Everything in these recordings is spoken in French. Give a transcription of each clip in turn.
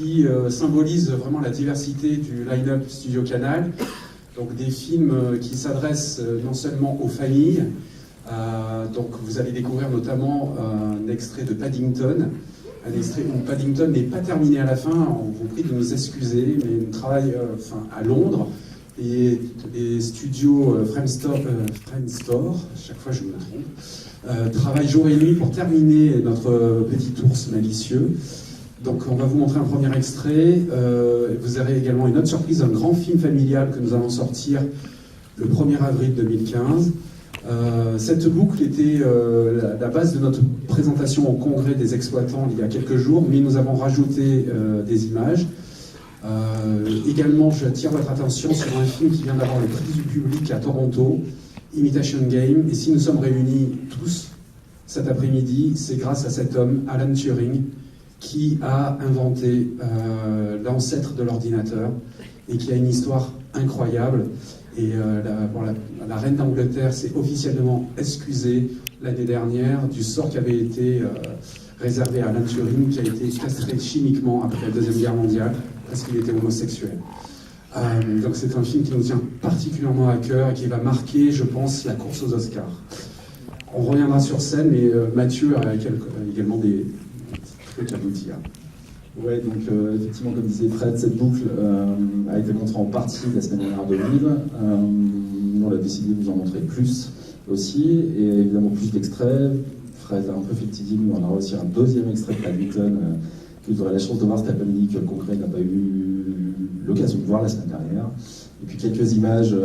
qui symbolise vraiment la diversité du line-up Studio Canal. Donc des films qui s'adressent non seulement aux familles, donc vous allez découvrir notamment un extrait de Paddington, un extrait où Paddington n'est pas terminé à la fin, on vous prie de nous excuser, mais on travaille à Londres, et les studios Framestore, chaque fois je me trompe, travaillent jour et nuit pour terminer notre petit ours malicieux. Donc on va vous montrer un premier extrait, vous aurez également une autre surprise, un grand film familial que nous allons sortir le 1er avril 2015. Cette boucle était la base de notre présentation au congrès des exploitants il y a quelques jours, mais nous avons rajouté des images. Également, j'attire votre attention sur un film qui vient d'avoir le prix du public à Toronto, Imitation Game. Et si nous sommes réunis tous cet après-midi, c'est grâce à cet homme, Alan Turing, qui a inventé l'ancêtre de l'ordinateur et qui a une histoire incroyable. Et la reine d'Angleterre s'est officiellement excusée l'année dernière du sort qui avait été réservé à Alan Turing, qui a été castré chimiquement après la Deuxième Guerre mondiale parce qu'il était homosexuel. Donc c'est un film qui nous tient particulièrement à cœur et qui va marquer, je pense, la course aux Oscars. On reviendra sur scène, mais Mathieu a également des trucs à vous dire. Ouais, donc effectivement, comme disait Fred, cette boucle a été montrée en partie la semaine dernière de Lille. On a décidé de vous en montrer plus aussi, et évidemment plus d'extraits. Fred a un peu fait le teasing, mais on aura aussi un deuxième extrait de Paddington que vous aurez la chance de voir cet après-midi, que le congrès n'a pas eu l'occasion de voir la semaine dernière. Et puis quelques images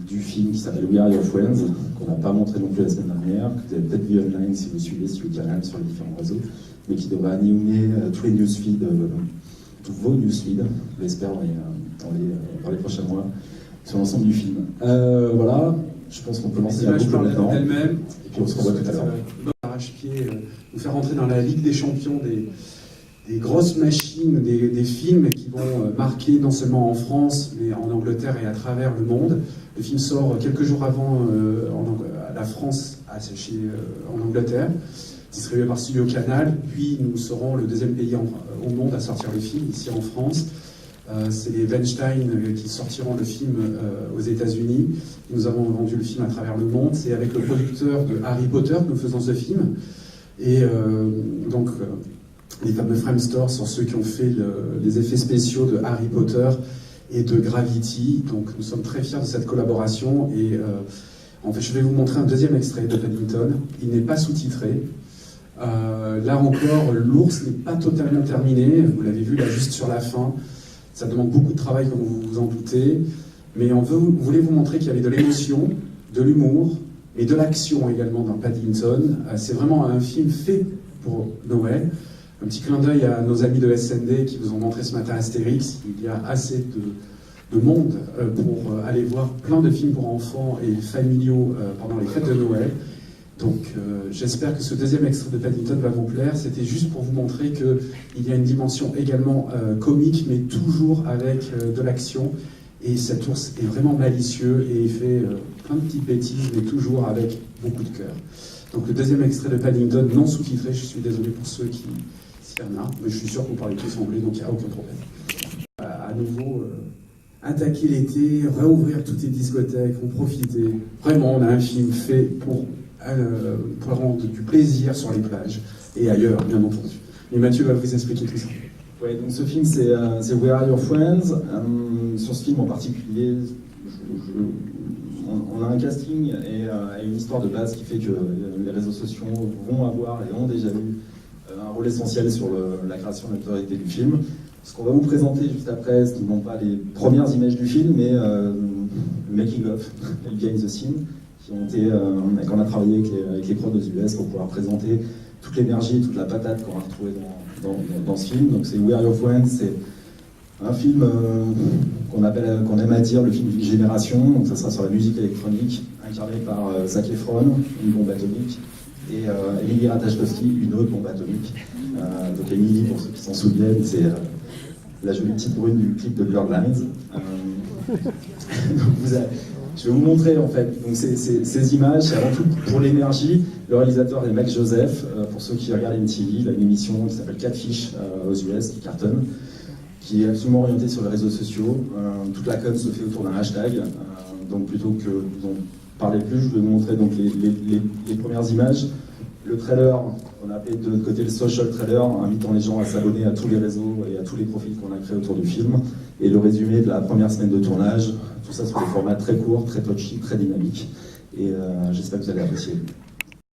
du film qui s'appelle We Are Your Friends, qu'on n'a pas montré non plus la semaine dernière, que vous avez peut-être vu online si vous suivez sur le canal, sur les différents réseaux, mais qui devrait animer tous les newsfeeds, tous vos newsfeeds, je l'espère, dans les prochains mois, sur l'ensemble du film. Voilà, je pense qu'on peut lancer la boucle maintenant. Et puis on se revoit tout à l'heure. Arrache-pied, nous faire entrer dans la Ligue des champions des grosses machines, des films qui vont marquer non seulement en France, mais en Angleterre et à travers le monde. Le film sort quelques jours avant à la France, en Angleterre, distribué par Studio Canal. Puis nous serons le deuxième pays au monde à sortir le film, ici en France. C'est les Weinstein qui sortiront le film aux États-Unis. Nous avons vendu le film à travers le monde. C'est avec le producteur de Harry Potter que nous faisons ce film. Et donc, les fameux Framestore sont ceux qui ont fait les effets spéciaux de Harry Potter et de Gravity. Donc, nous sommes très fiers de cette collaboration. Et en fait, je vais vous montrer un deuxième extrait de Paddington. Il n'est pas sous-titré. Là encore, l'ours n'est pas totalement terminé. Vous l'avez vu là juste sur la fin. Ça demande beaucoup de travail, comme vous vous en doutez. Mais on voulait vous montrer qu'il y avait de l'émotion, de l'humour, et de l'action également dans Paddington. C'est vraiment un film fait pour Noël. Un petit clin d'œil à nos amis de SND qui vous ont montré ce matin Astérix. Il y a assez de monde pour aller voir plein de films pour enfants et familiaux pendant les fêtes de Noël. Donc j'espère que ce deuxième extrait de Paddington va vous plaire. C'était juste pour vous montrer qu'il y a une dimension également comique, mais toujours avec de l'action. Et cet ours est vraiment malicieux et il fait plein de petites bêtises, mais toujours avec beaucoup de cœur. Donc le deuxième extrait de Paddington, non sous-titré, je suis désolé pour ceux qui s'y en a, mais je suis sûr que vous parlez tous anglais, donc il n'y a aucun problème. À nouveau, attaquer l'été, réouvrir toutes les discothèques, en profiter. Vraiment, on a un film fait pour rendre du plaisir sur les plages et ailleurs, bien entendu. Et Mathieu va vous expliquer tout ça. Ouais, donc ce film, c'est We Are Your Friends. Sur ce film en particulier, on a un casting et une histoire de base qui fait que les réseaux sociaux vont avoir et ont déjà eu un rôle essentiel sur la création de l'autorité du film. Ce qu'on va vous présenter juste après, ce ne sont pas les premières images du film, mais le making-of, le behind the scene, qu'on a travaillé avec les pros aux US pour pouvoir présenter toute l'énergie, toute la patate qu'on a retrouvée dans ce film. Donc c'est We Are Your Friends, c'est un film qu'on aime à dire le film d'une génération. Donc ça sera sur la musique électronique, incarné par Zac Efron, une bombe atomique, et Emily Ratajkowski, une autre bombe atomique. Donc Emily, pour ceux qui s'en souviennent, c'est la jolie petite brune du clip de Blurred Lines. Donc Je vais vous montrer en fait. Donc ces images, c'est avant tout pour l'énergie. Le réalisateur est Max Joseph. Pour ceux qui regardent MTV, il a une émission qui s'appelle Catfish aux US, qui cartonne, qui est absolument orientée sur les réseaux sociaux. Toute la com se fait autour d'un hashtag. Donc plutôt que d'en parler plus, je vais vous montrer donc les premières images. Le trailer, on a appelé de notre côté le social trailer, invitant les gens à s'abonner à tous les réseaux et à tous les profils qu'on a créés autour du film. Et le résumé de la première semaine de tournage, tout ça sur des formats très courts, très touchy, très dynamiques. Et j'espère que vous allez apprécier.